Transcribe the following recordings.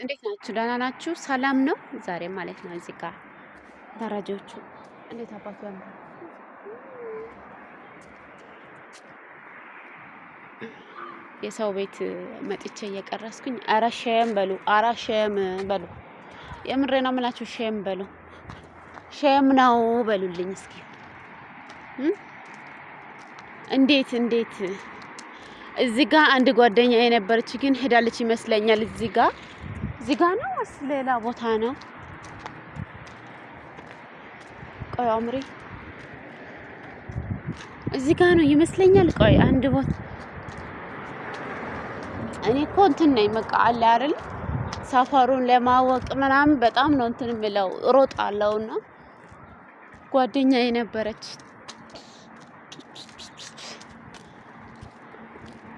እንዴት ናችሁ? ደህና ናችሁ? ሰላም ነው? ዛሬ ማለት ነው እዚህ ጋር ደረጃዎቹ እንዴት አባቱ ያምራል። የሰው ቤት መጥቼ እየቀረስኩኝ ኧረ ሼም በሉ፣ ኧረ ሼም በሉ። የምሬ ነው የምላችሁ። ሼም በሉ፣ ሼም ነው በሉልኝ እስኪ። እንዴት እዚህ ጋር አንድ ጓደኛ የነበረች ግን ሄዳለች ይመስለኛል። እዚህ ጋር ነው ወይስ ሌላ ቦታ ነው? ቆይ አምሪ እዚህ ጋር ነው ይመስለኛል። ቆይ አንድ ቦታ እኔ እኮ እንትን ነኝ በቃ አለ አይደል፣ ሰፈሩን ለማወቅ ምናምን በጣም ነው እንትን የምለው እሮጣለሁና ጓደኛ የነበረች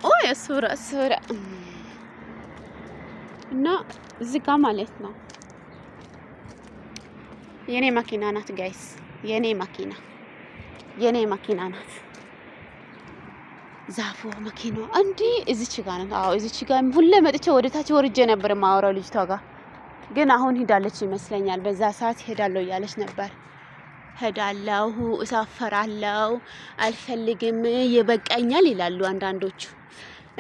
ኦይ ሱራ እና እዚህ ጋር ማለት ነው የኔ መኪና ናት ጋይስ፣ የኔ መኪና ናት። ዛፎ መኪናው እንዴ እዚች ጋር ነው። አዎ እዚች ጋር ሁሌ መጥቼ ወደ ታች ወርጄ ነበር ማወራው ልጅቷ ጋር፣ ግን አሁን ሄዳለች ይመስለኛል። በዛ ሰዓት ሄዳለሁ እያለች ነበር። ሄዳለሁ፣ እሳፈራለሁ፣ አልፈልግም፣ ይበቃኛል ይላሉ አንዳንዶቹ።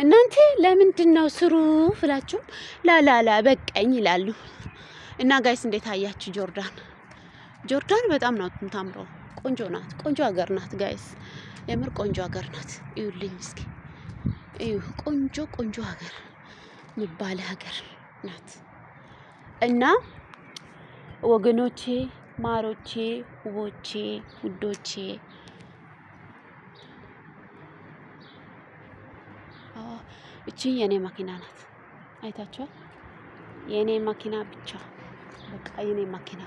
እናንተ ለምንድን ነው ስሩ ፍላችሁ ላላላ በቃኝ ይላሉ። እና ጋይስ እንዴት አያችሁ? ጆርዳን በጣም ነው የምታምረው። ቆንጆ ናት፣ ቆንጆ ሀገር ናት ጋይስ፣ የምር ቆንጆ ሀገር ናት። እዩልኝ እስኪ እዩ፣ ቆንጆ ሀገር የሚባል ሀገር ናት። እና ወገኖቼ፣ ማሮቼ፣ ውቦቼ፣ ውዶቼ እቺ የኔ መኪና ናት። አይታችኋል? የኔ መኪና ብቻ በቃ የኔ መኪና